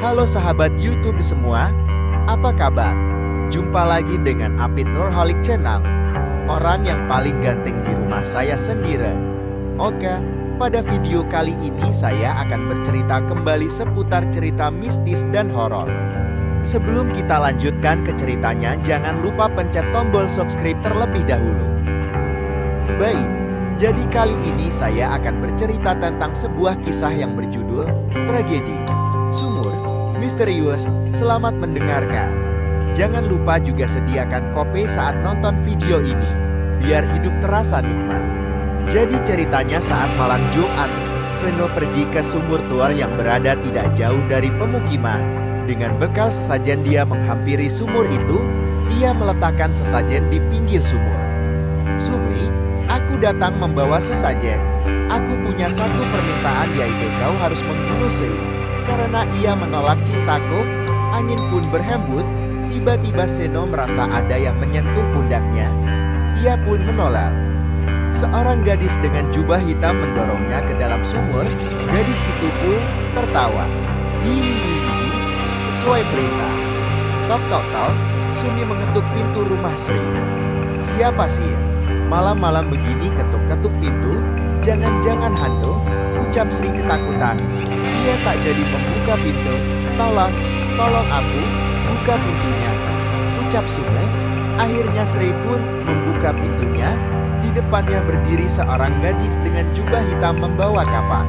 Halo sahabat YouTube semua, apa kabar? Jumpa lagi dengan Apit Nurholic Channel, orang yang paling ganteng di rumah saya sendiri. Oke, pada video kali ini saya akan bercerita kembali seputar cerita mistis dan horor. Sebelum kita lanjutkan ke ceritanya, jangan lupa pencet tombol subscribe terlebih dahulu. Baik, jadi kali ini saya akan bercerita tentang sebuah kisah yang berjudul Tragedi Sumur Misterius. Selamat mendengarkan. Jangan lupa juga sediakan kopi saat nonton video ini, biar hidup terasa nikmat. Jadi ceritanya saat malam Jumat, Seno pergi ke sumur tua yang berada tidak jauh dari pemukiman. Dengan bekal sesajen dia menghampiri sumur itu, ia meletakkan sesajen di pinggir sumur. "Sumi, aku datang membawa sesajen. Aku punya satu permintaan, yaitu kau harus membunuh Sei. Karena ia menolak cintaku." Angin pun berhembus. Tiba-tiba Seno merasa ada yang menyentuh pundaknya. Ia pun menolak. Seorang gadis dengan jubah hitam mendorongnya ke dalam sumur. Gadis itu pun tertawa. Hihihi, sesuai perintah. Tok tok tok, Sumi mengetuk pintu rumah Sri. "Siapa sih? Malam-malam begini ketuk-ketuk pintu, jangan-jangan hantu?" ucap Sri ketakutan. Dia tak jadi membuka pintu. Tolong aku, buka pintunya," ucap Sumi. Akhirnya Sri pun membuka pintunya. Di depannya berdiri seorang gadis dengan jubah hitam membawa kapak.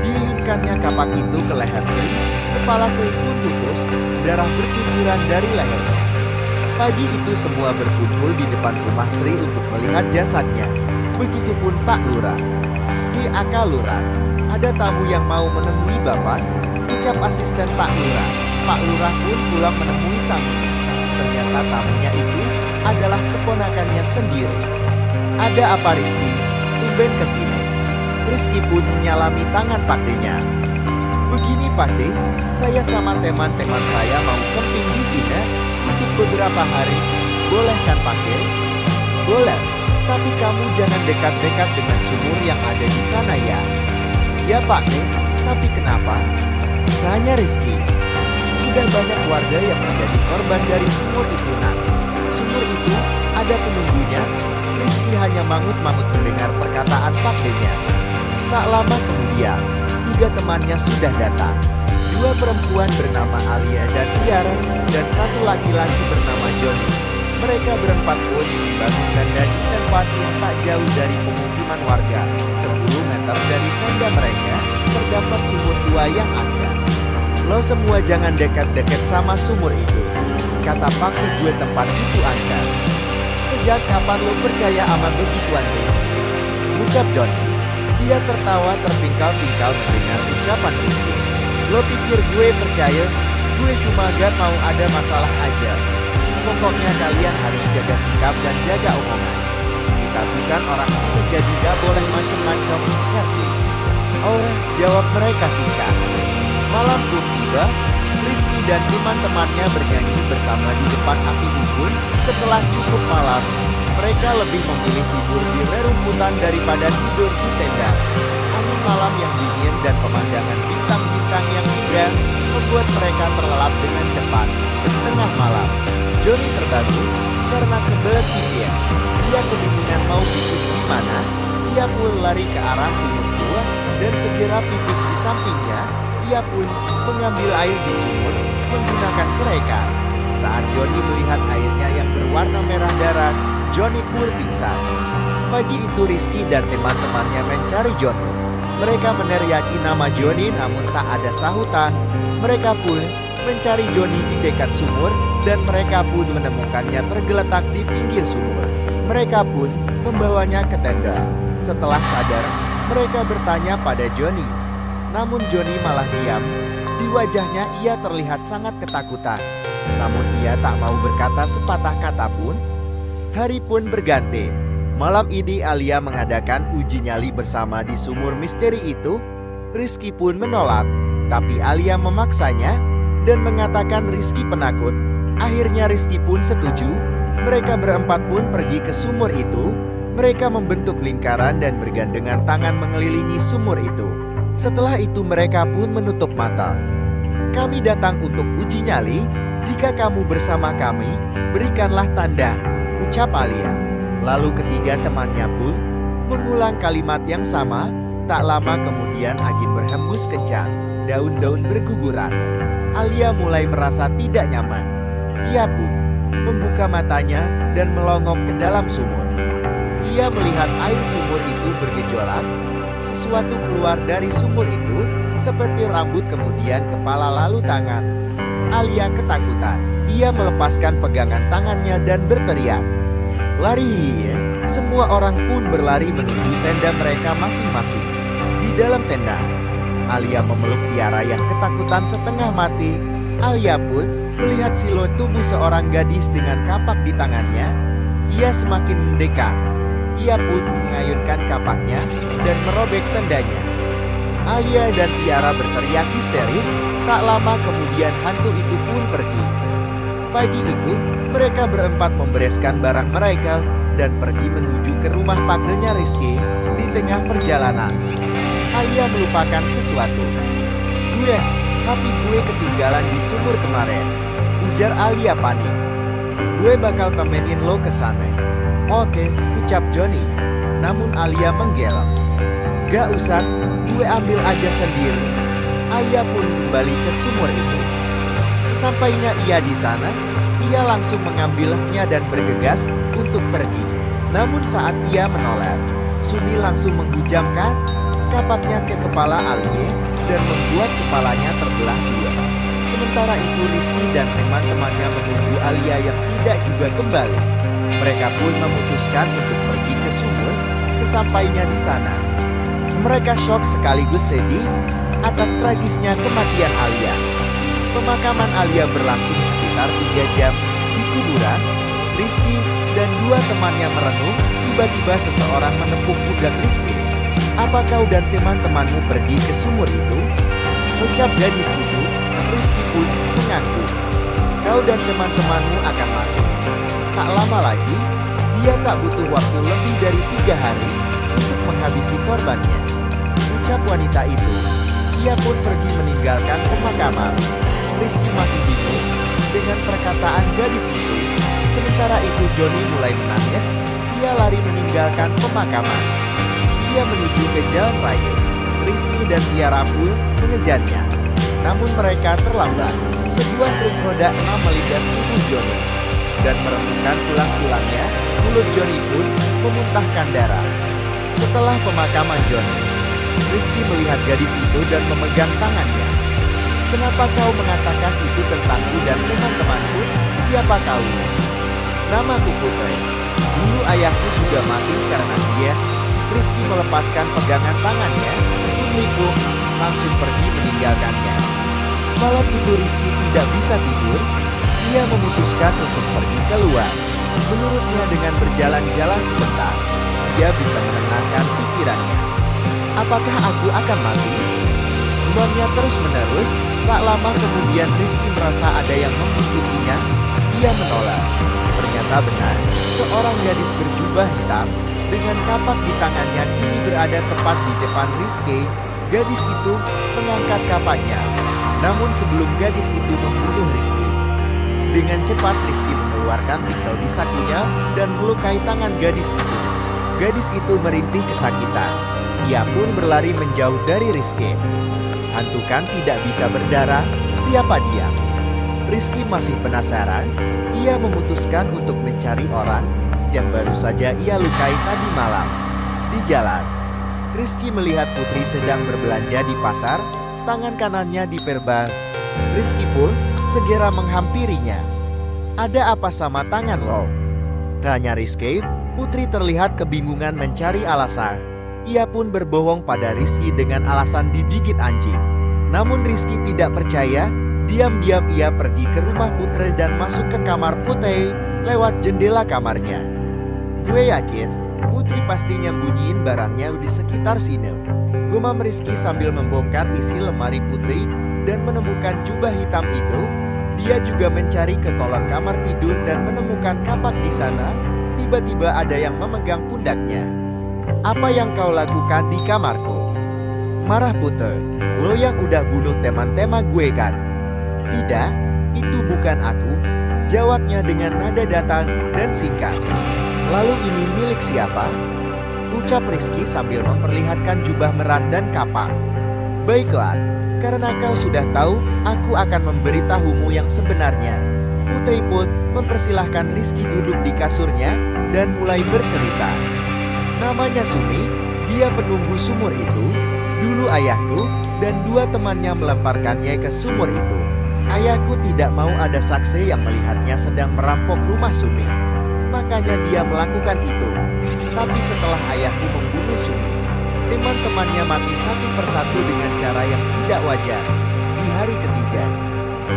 Diirimkannya kapak itu ke leher Sri. Kepala Sri pun putus, darah bercucuran dari lehernya. Pagi itu semua berkumpul di depan rumah Sri untuk melihat jasadnya. Begitupun Pak Lurah. "Aka Lurah, ada tamu yang mau menemui Bapak," ucap asisten Pak Lurah. Pak Lurah pun pulang menemui tamu. Ternyata tamunya itu adalah keponakannya sendiri. "Ada apa Rizky? Tumben kesini." Rizky pun menyalami tangan Pak D-nya. "Begini Pak D, saya sama teman-teman saya mau camping di sini untuk beberapa hari. Boleh kan Pak D?" "Boleh, tapi kamu jangan dekat-dekat dengan sumur yang ada di sana ya." "Ya Pak D, tapi kenapa?" tanya Rizky. "Sudah banyak warga yang menjadi korban dari sumur itu nak. Sumur itu ada penunggunya." Rizky hanya mangut-mangut mendengar perkataan Pak D-nya. Tak lama kemudian, 3 temannya sudah datang. 2 perempuan bernama Alia dan Tiara, dan 1 laki-laki bernama Johnny. Mereka berempat pun membangun tenda di tempat yang tak jauh dari pemukiman warga. 10 meter dari tenda mereka, terdapat sumur tua yang ada. "Lo semua jangan dekat-dekat sama sumur itu," kata Pak ke gue, "tempat itu Anda." "Sejak kapan lo percaya aman begituan guys?" ucap Johnny. Dia tertawa terpingkal-pingkal mendengar ucapan Rizky. "Lo pikir gue percaya? Gue cuma gak mau ada masalah aja. Pokoknya kalian harus jaga sikap dan jaga omongan. Kita bukan orang sini, jadi gak boleh macem-macem, ngerti?" "Oh," jawab mereka singkat. Malam pun tiba. Rizky dan teman-temannya bernyanyi bersama di depan api unggun. Setelah cukup malam, mereka lebih memilih tidur di rerumputan daripada tidur di tenda. Angin malam yang dingin dan pemandangan bintang-bintang yang indah membuat mereka terlelap dengan cepat. Tengah malam, Johnny terbangun karena kebelet pipis. Dia kebingungan mau pipis di mana. Ia pun lari ke arah sumur tua, dan segera pipis di sampingnya. Ia pun mengambil air di sumur menggunakan kerekan. Saat Johnny melihat airnya yang berwarna merah darah, Johnny pun pingsan. Pagi itu Rizky dan teman-temannya mencari Johnny. Mereka meneriaki nama Johnny namun tak ada sahutan. Mereka pun mencari Johnny di dekat sumur, dan mereka pun menemukannya tergeletak di pinggir sumur. Mereka pun membawanya ke tenda. Setelah sadar, mereka bertanya pada Johnny. Namun Johnny malah diam. Di wajahnya ia terlihat sangat ketakutan. Namun ia tak mau berkata sepatah kata pun. Hari pun berganti. Malam ini Alia mengadakan uji nyali bersama di sumur misteri itu. Rizky pun menolak, tapi Alia memaksanya dan mengatakan Rizky penakut. Akhirnya Rizky pun setuju. Mereka berempat pun pergi ke sumur itu. Mereka membentuk lingkaran dan bergandengan tangan mengelilingi sumur itu. Setelah itu mereka pun menutup mata. Kami datang untuk uji nyali. Jika kamu bersama kami, berikanlah tanda, ucap Alia. Lalu ketiga temannya pun mengulang kalimat yang sama. Tak lama kemudian angin berhembus kencang, daun-daun berguguran. Alia mulai merasa tidak nyaman. Ia pun membuka matanya dan melongok ke dalam sumur. Ia melihat air sumur itu bergejolak. Sesuatu keluar dari sumur itu, seperti rambut kemudian kepala lalu tangan. Alia ketakutan. Ia melepaskan pegangan tangannya dan berteriak, "Lari!" Semua orang pun berlari menuju tenda mereka masing-masing. Di dalam tenda, Alia memeluk Tiara yang ketakutan setengah mati. Alia pun melihat siluet tubuh seorang gadis dengan kapak di tangannya. Ia semakin mendekat. Ia pun mengayunkan kapaknya dan merobek tendanya. Alia dan Tiara berteriak histeris. Tak lama kemudian hantu itu pun pergi. Pagi itu, mereka berempat membereskan barang mereka dan pergi menuju ke rumah partnernya Rizky. Di tengah perjalanan, Alia melupakan sesuatu. Tapi gue ketinggalan di sumur kemarin," ujar Alia panik. "Gue bakal temenin lo ke sana." "Oke," ucap Johnny. Namun Alia menggeleng. "Gak usah, gue ambil aja sendiri." Alia pun kembali ke sumur itu. Sesampainya ia di sana, ia langsung mengambilnya dan bergegas untuk pergi. Namun saat ia menoleh, Sumi langsung menghujamkan kapaknya ke kepala Alia dan membuat kepalanya terbelah dua. Sementara itu Rizky dan teman-temannya menunggu Alia yang tidak juga kembali. Mereka pun memutuskan untuk pergi ke sumur. Sesampainya di sana, mereka syok sekaligus sedih atas tragisnya kematian Alia. Pemakaman Alia berlangsung sekitar 3 jam. Di kuburan, Rizky dan dua temannya merenung. Tiba-tiba seseorang menepuk pundak Rizky. "Apa kau dan teman-temanmu pergi ke sumur itu?" ucap gadis itu. Rizky pun mengaku, "Kau dan teman-temanmu akan mati." Tak lama lagi, dia tak butuh waktu lebih dari 3 hari untuk menghabisi korbannya, ucap wanita itu. Ia pun pergi meninggalkan pemakaman. Rizky masih bingung dengan perkataan gadis itu. Sementara itu Johnny mulai menangis. Ia lari meninggalkan pemakaman. Ia menuju ke jalan raya. Rizky dan Tiara pun mengejarnya. Namun mereka terlambat. Sebuah truk roda 6 melindas tubuh Johnny dan meremukkan tulang-tulangnya. Mulut Johnny pun memuntahkan darah. Setelah pemakaman Johnny, Rizky melihat gadis itu dan memegang tangannya. "Kenapa kau mengatakan itu tentangku dan teman-temanku? Siapa kau?" "Namaku Putri. Dulu ayahku juga mati karena dia." Rizky melepaskan pegangan tangannya. Putri pun langsung pergi meninggalkannya. Malam itu Rizky tidak bisa tidur. Dia memutuskan untuk pergi keluar. Menurutnya dengan berjalan-jalan sebentar, dia bisa menenangkan pikirannya. "Apakah aku akan mati?" Gumamnya terus-menerus. Tak lama kemudian Rizky merasa ada yang mengikutinya. Dia menoleh. Ternyata benar, seorang gadis berjubah hitam dengan kapak di tangannya kini berada tepat di depan Rizky. Gadis itu mengangkat kapaknya. Namun sebelum gadis itu membunuh Rizky, dengan cepat Rizky mengeluarkan pisau di sakunya dan melukai tangan gadis itu. Gadis itu merintih kesakitan. Ia pun berlari menjauh dari Rizky. Hantu kan tidak bisa berdarah, siapa dia? Rizky masih penasaran. Ia memutuskan untuk mencari orang yang baru saja ia lukai tadi malam. Di jalan, Rizky melihat Putri sedang berbelanja di pasar. Tangan kanannya diperban. Rizky pun segera menghampirinya. "Ada apa sama tangan lo?" tanya Rizky. Putri terlihat kebingungan mencari alasan. Ia pun berbohong pada Rizky dengan alasan digigit anjing. Namun Rizky tidak percaya. Diam-diam ia pergi ke rumah Putri dan masuk ke kamar Putri lewat jendela kamarnya. "Gue yakin Putri pasti nyembunyiin barangnya di sekitar sini," gumam Rizky sambil membongkar isi lemari Putri dan menemukan jubah hitam itu. Dia juga mencari ke kolong kamar tidur dan menemukan kapak di sana. Tiba-tiba ada yang memegang pundaknya. "Apa yang kau lakukan di kamarku?" marah Putri. "Lo yang udah bunuh teman-teman gue kan?" "Tidak, itu bukan aku," jawabnya dengan nada datar dan singkat. "Lalu ini milik siapa?" ucap Rizky sambil memperlihatkan jubah merat dan kapak. "Baiklah, karena kau sudah tahu, aku akan memberitahumu yang sebenarnya." Putri pun mempersilahkan Rizky duduk di kasurnya dan mulai bercerita. "Namanya Sumi, dia penunggu sumur itu. Dulu ayahku dan 2 temannya melemparkannya ke sumur itu. Ayahku tidak mau ada saksi yang melihatnya sedang merampok rumah Sumi. Makanya dia melakukan itu. Tapi setelah ayahku membunuh Sumi, teman-temannya mati satu persatu dengan cara yang tidak wajar. Di hari ketiga,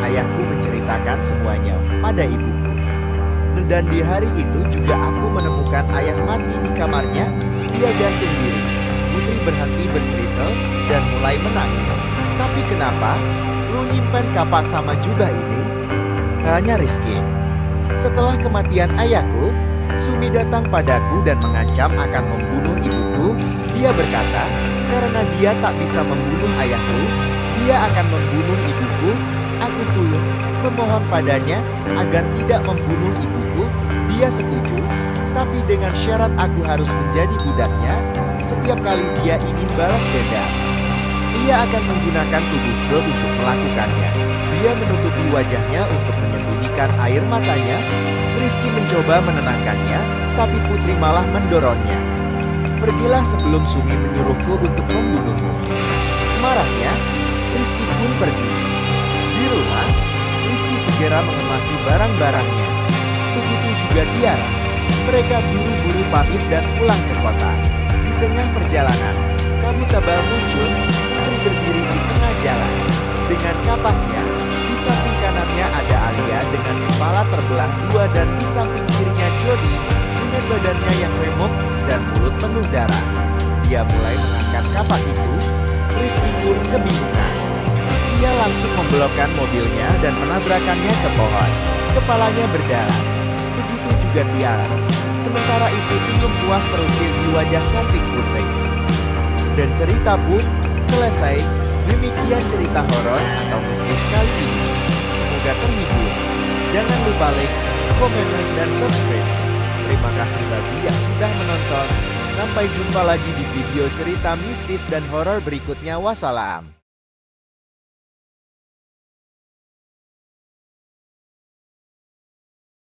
ayahku menceritakan semuanya pada ibuku. Dan di hari itu juga aku menemukan ayah mati di kamarnya, dia gantung diri." Putri berhenti bercerita dan mulai menangis. "Tapi kenapa lu nyimpen kapak sama jubah ini?" tanya Rizky. "Setelah kematian ayahku, Sumi datang padaku dan mengancam akan membunuh ibuku. Dia berkata, karena dia tak bisa membunuh ayahku, dia akan membunuh ibuku. Aku pun memohon padanya agar tidak membunuh ibuku. Dia setuju, tapi dengan syarat aku harus menjadi budaknya setiap kali dia ingin balas dendam. Ia akan menggunakan tubuhku untuk melakukannya." Dia menutupi wajahnya untuk menyembunyikan air matanya. Rizky mencoba menenangkannya, tapi Putri malah mendorongnya. "Pergilah sebelum Sumi menyuruhku untuk membunuhmu." Marahnya, Rizky pun pergi. Di rumah, Rizky segera mengemasi barang-barangnya. Begitu juga Tiara. Mereka buru-buru pamit dan pulang ke kota. Di tengah perjalanan, kabut tebal muncul. Putri berdiri di tengah jalan. Dengan kapaknya, di samping kanannya ada Alia dengan kepala terbelah 2 dan di samping kirinya Jody dengan badannya yang remuk dan mulut penuh darah. Dia mulai mengangkat kapak itu. Rizky pun kebingungan. Ia langsung membelokkan mobilnya dan menabrakannya ke pohon. Kepalanya berdarah. Begitu juga Tiara. Sementara itu senyum puas terukir di wajah cantik Putri. Dan cerita pun selesai. Demikian cerita horor atau mistis kali ini. Semoga terhibur. Jangan lupa like, komen, dan subscribe. Terima kasih bagi yang sudah menonton. Sampai jumpa lagi di video cerita mistis dan horor berikutnya. Wassalam.